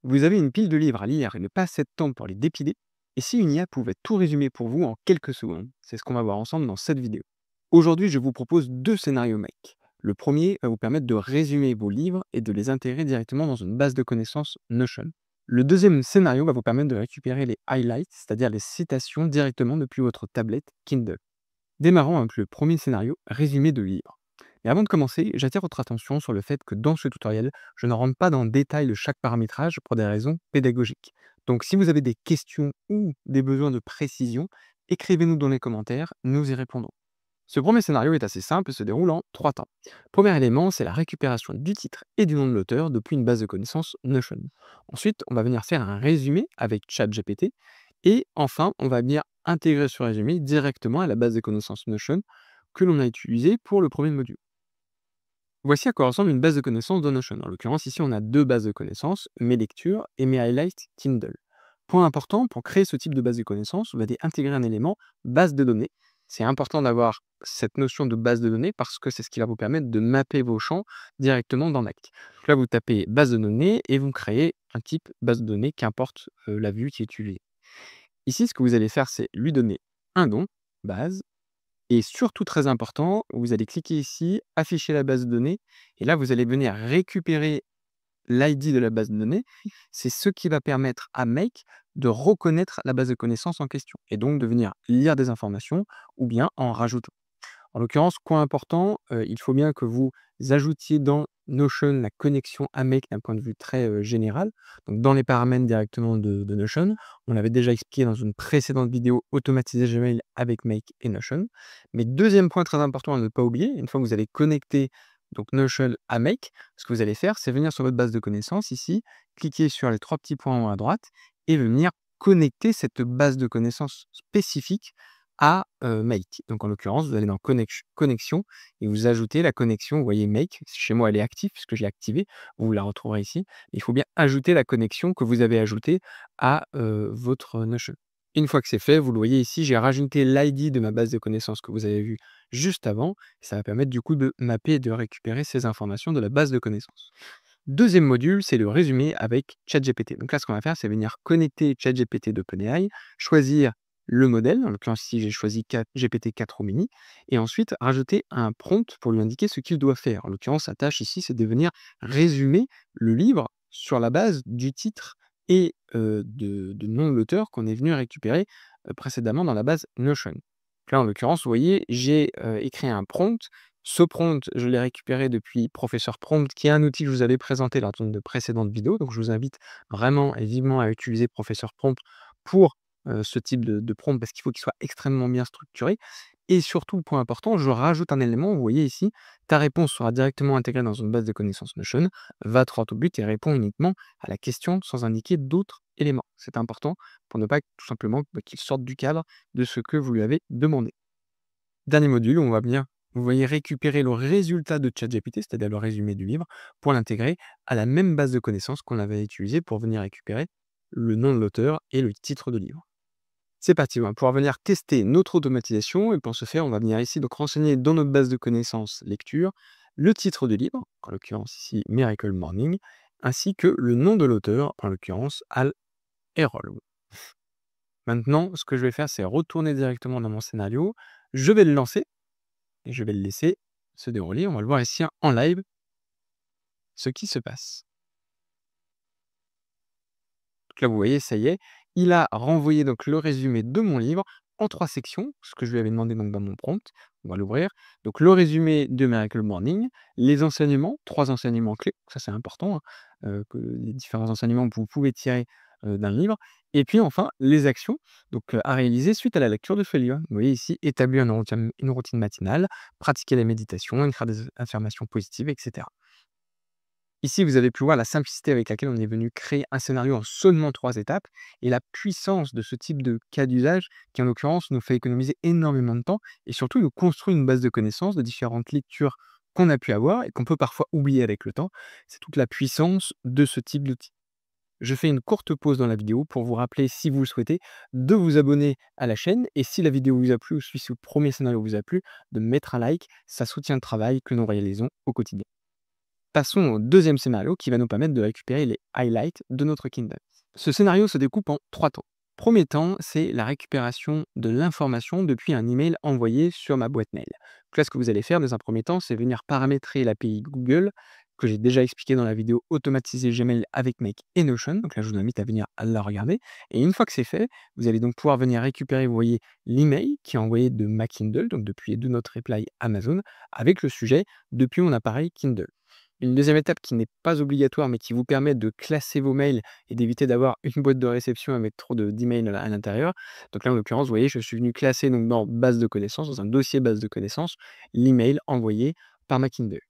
Vous avez une pile de livres à lire et ne pas assez de temps pour les dépiler. Et si une IA pouvait tout résumer pour vous en quelques secondes? C'est ce qu'on va voir ensemble dans cette vidéo. Aujourd'hui, je vous propose deux scénarios Make. Le premier va vous permettre de résumer vos livres et de les intégrer directement dans une base de connaissances Notion. Le deuxième scénario va vous permettre de récupérer les highlights, c'est-à-dire les citations directement depuis votre tablette Kindle. Démarrons avec le premier scénario, résumé de livre. Mais avant de commencer, j'attire votre attention sur le fait que dans ce tutoriel, je ne rentre pas dans le détail de chaque paramétrage pour des raisons pédagogiques. Donc si vous avez des questions ou des besoins de précision, écrivez-nous dans les commentaires, nous y répondons. Ce premier scénario est assez simple et se déroule en trois temps. Premier élément, c'est la récupération du titre et du nom de l'auteur depuis une base de connaissances Notion. Ensuite, on va venir faire un résumé avec ChatGPT. Et enfin, on va venir intégrer ce résumé directement à la base de connaissances Notion que l'on a utilisée pour le premier module. Voici à quoi ressemble une base de connaissances de Notion. En l'occurrence, ici, on a deux bases de connaissances, mes lectures et mes highlights Kindle. Point important, pour créer ce type de base de connaissances, vous allez intégrer un élément base de données. C'est important d'avoir cette notion de base de données parce que c'est ce qui va vous permettre de mapper vos champs directement dans Acte. Donc là, vous tapez base de données et vous créez un type base de données, qu'importe la vue qui est utilisée. Ici, ce que vous allez faire, c'est lui donner un nom, base, et surtout très important, vous allez cliquer ici, afficher la base de données, et là, vous allez venir récupérer l'ID de la base de données. C'est ce qui va permettre à Make de reconnaître la base de connaissances en question, et donc de venir lire des informations ou bien en rajouter. En l'occurrence, point important, il faut bien que vous ajoutiez dans Notion la connexion à Make d'un point de vue très, général. Donc dans les paramètres directement de Notion, on l'avait déjà expliqué dans une précédente vidéo, automatiser Gmail avec Make et Notion. Mais deuxième point très important à ne pas oublier, une fois que vous avez connecté donc Notion à Make, ce que vous allez faire, c'est venir sur votre base de connaissances ici, cliquer sur les 3 petits points en haut à droite et venir connecter cette base de connaissances spécifique à, Make. Donc en l'occurrence, vous allez dans connexion et vous ajoutez la connexion, vous voyez Make, chez moi elle est active puisque je l'ai activée, vous la retrouverez ici. Il faut bien ajouter la connexion que vous avez ajoutée à, votre Notion. Une fois que c'est fait, vous le voyez ici, j'ai rajouté l'ID de ma base de connaissances que vous avez vue juste avant. Ça va permettre du coup de mapper et de récupérer ces informations de la base de connaissances. Deuxième module, c'est le résumé avec ChatGPT. Donc là, ce qu'on va faire, c'est venir connecter ChatGPT d'OpenAI, choisir le modèle, en l'occurrence ici j'ai choisi GPT-4 Mini, et ensuite rajouter un prompt pour lui indiquer ce qu'il doit faire. En l'occurrence, sa tâche ici, c'est de venir résumer le livre sur la base du titre et de nom de l'auteur qu'on est venu récupérer précédemment dans la base Notion. Là, en l'occurrence, vous voyez, j'ai écrit un prompt. Ce prompt, je l'ai récupéré depuis Professeur Prompt, qui est un outil que je vous avais présenté lors d'une de précédentes vidéos. Donc, je vous invite vraiment et vivement à utiliser Professeur Prompt pour ce type de prompt parce qu'il faut qu'il soit extrêmement bien structuré. Et surtout, point important, je rajoute un élément. Vous voyez ici, ta réponse sera directement intégrée dans une base de connaissances Notion, va droit au but et répond uniquement à la question sans indiquer d'autres éléments. C'est important pour ne pas tout simplement qu'il sorte du cadre de ce que vous lui avez demandé. Dernier module, on va venir, vous voyez, récupérer le résultat de ChatGPT, c'est-à-dire le résumé du livre, pour l'intégrer à la même base de connaissances qu'on avait utilisée pour venir récupérer le nom de l'auteur et le titre de livre. C'est parti, on va pouvoir venir tester notre automatisation et pour ce faire, on va venir ici donc renseigner dans notre base de connaissances lecture le titre du livre, en l'occurrence ici Miracle Morning, ainsi que le nom de l'auteur, en l'occurrence Al Erol. Maintenant, ce que je vais faire, c'est retourner directement dans mon scénario, je vais le lancer et je vais le laisser se dérouler. On va le voir ici en live, ce qui se passe. Donc là, vous voyez, ça y est, il a renvoyé donc le résumé de mon livre en 3 sections, ce que je lui avais demandé donc dans mon prompt. On va l'ouvrir. Donc le résumé de Miracle Morning, les enseignements, 3 enseignements clés, ça c'est important, hein, que les différents enseignements que vous pouvez tirer, d'un livre et puis enfin les actions donc, à réaliser suite à la lecture de ce livre. Vous voyez ici, établir une routine matinale, pratiquer la méditation, écrire des affirmations positives et cetera. Ici, vous avez pu voir la simplicité avec laquelle on est venu créer un scénario en seulement 3 étapes et la puissance de ce type de cas d'usage qui, en l'occurrence, nous fait économiser énormément de temps et surtout nous construit une base de connaissances de différentes lectures qu'on a pu avoir et qu'on peut parfois oublier avec le temps. C'est toute la puissance de ce type d'outil. Je fais une courte pause dans la vidéo pour vous rappeler, si vous le souhaitez, de vous abonner à la chaîne et si la vidéo vous a plu ou si ce premier scénario vous a plu, de mettre un like. Ça soutient le travail que nous réalisons au quotidien. Passons au deuxième scénario qui va nous permettre de récupérer les highlights de notre Kindle. Ce scénario se découpe en 3 temps. Premier temps, c'est la récupération de l'information depuis un email envoyé sur ma boîte mail. Donc là, ce que vous allez faire dans un premier temps, c'est venir paramétrer l'API Google que j'ai déjà expliqué dans la vidéo automatiser Gmail avec Make et Notion. Donc là, je vous invite à venir la regarder. Et une fois que c'est fait, vous allez donc pouvoir venir récupérer, vous voyez, l'email qui est envoyé de ma Kindle, donc depuis Do Not Reply Amazon, avec le sujet depuis mon appareil Kindle. Une deuxième étape qui n'est pas obligatoire, mais qui vous permet de classer vos mails et d'éviter d'avoir une boîte de réception avec trop d'emails à l'intérieur. Donc là, en l'occurrence, vous voyez, je suis venu classer donc dans base de connaissances, dans un dossier base de connaissances, l'email envoyé par ma Kindle.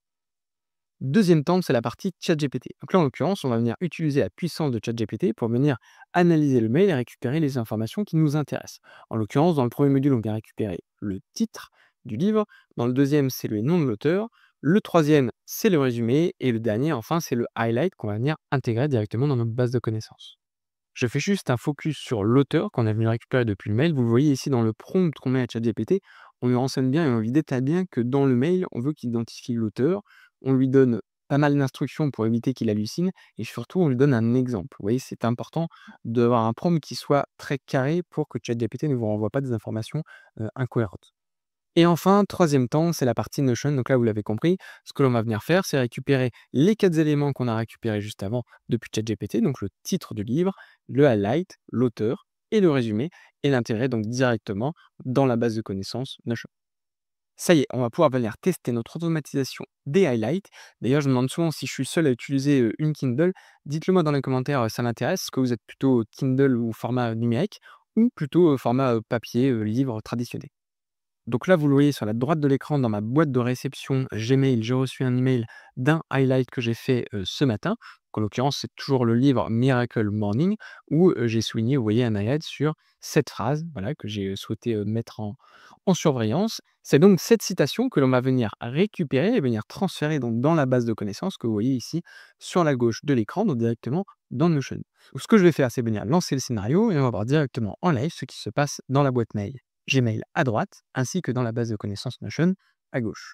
Deuxième temps, c'est la partie ChatGPT. Donc là, en l'occurrence, on va venir utiliser la puissance de ChatGPT pour venir analyser le mail et récupérer les informations qui nous intéressent. En l'occurrence, dans le premier module, on vient récupérer le titre du livre. Dans le deuxième, c'est le nom de l'auteur. Le troisième, c'est le résumé. Et le dernier, enfin, c'est le highlight qu'on va venir intégrer directement dans notre base de connaissances. Je fais juste un focus sur l'auteur qu'on a venu récupérer depuis le mail. Vous le voyez ici dans le prompt qu'on met à ChatGPT, on lui renseigne bien et on lui détaille bien que dans le mail, on veut qu'il identifie l'auteur. On lui donne pas mal d'instructions pour éviter qu'il hallucine et surtout, on lui donne un exemple. Vous voyez, c'est important d'avoir un prompt qui soit très carré pour que ChatGPT ne vous renvoie pas des informations incohérentes. Et enfin, troisième temps, c'est la partie Notion. Donc là, vous l'avez compris, ce que l'on va venir faire, c'est récupérer les 4 éléments qu'on a récupérés juste avant depuis ChatGPT, donc le titre du livre, le highlight, l'auteur et le résumé, et l'intégrer donc directement dans la base de connaissances Notion. Ça y est, on va pouvoir venir tester notre automatisation des highlights. D'ailleurs, je me demande souvent si je suis seul à utiliser une Kindle. Dites-le moi dans les commentaires, ça m'intéresse. Est-ce que vous êtes plutôt Kindle ou format numérique ou plutôt format papier, livre traditionnel? Donc là, vous le voyez sur la droite de l'écran, dans ma boîte de réception Gmail, j'ai reçu un email d'un highlight que j'ai fait ce matin. Donc, en l'occurrence, c'est toujours le livre Miracle Morning, où j'ai souligné, vous voyez, un highlight sur cette phrase, voilà, que j'ai souhaité mettre en surveillance. C'est donc cette citation que l'on va venir récupérer et venir transférer donc dans la base de connaissances que vous voyez ici sur la gauche de l'écran, donc directement dans Notion. Donc, ce que je vais faire, c'est venir lancer le scénario et on va voir directement en live ce qui se passe dans la boîte mail Gmail à droite, ainsi que dans la base de connaissances Notion à gauche.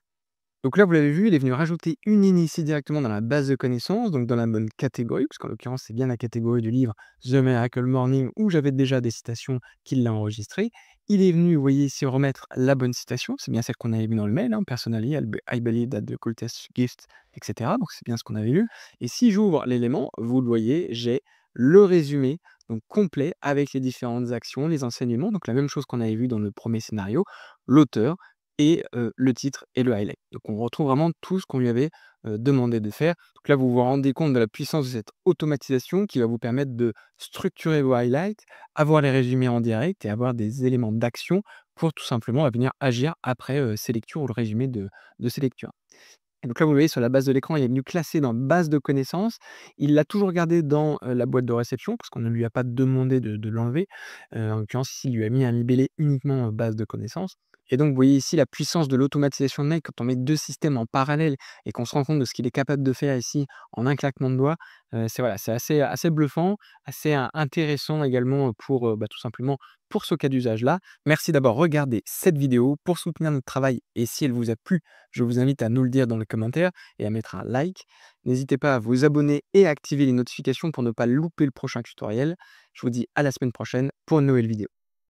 Donc là, vous l'avez vu, il est venu rajouter une ligne ici directement dans la base de connaissances, donc dans la bonne catégorie, parce qu'en l'occurrence, c'est bien la catégorie du livre The Miracle Morning où j'avais déjà des citations qu'il l'a enregistrées. Il est venu, vous voyez ici, remettre la bonne citation, c'est bien celle qu'on avait vue dans le mail, Personally, I believe that the greatest gift, etc. Donc c'est bien ce qu'on avait vu. Et si j'ouvre l'élément, vous le voyez, j'ai le résumé donc complet avec les différentes actions, les enseignements, donc la même chose qu'on avait vu dans le premier scénario, l'auteur et le titre et le highlight. Donc on retrouve vraiment tout ce qu'on lui avait demandé de faire. Donc là, vous vous rendez compte de la puissance de cette automatisation qui va vous permettre de structurer vos highlights, avoir les résumés en direct et avoir des éléments d'action pour tout simplement venir agir après ces lectures ou le résumé de ces lectures. Et donc là, vous voyez sur la base de l'écran, il est venu classer dans base de connaissances. Il l'a toujours gardé dans la boîte de réception parce qu'on ne lui a pas demandé de l'enlever. En l'occurrence, ici, il lui a mis un libellé uniquement base de connaissances. Et donc, vous voyez ici la puissance de l'automatisation de mail quand on met 2 systèmes en parallèle et qu'on se rend compte de ce qu'il est capable de faire ici en un claquement de doigts. C'est voilà, c'est assez bluffant, assez intéressant également pour, tout simplement pour ce cas d'usage-là. Merci d'avoir regardé cette vidéo. Pour soutenir notre travail et si elle vous a plu, je vous invite à nous le dire dans les commentaires et à mettre un like. N'hésitez pas à vous abonner et à activer les notifications pour ne pas louper le prochain tutoriel. Je vous dis à la semaine prochaine pour une nouvelle vidéo.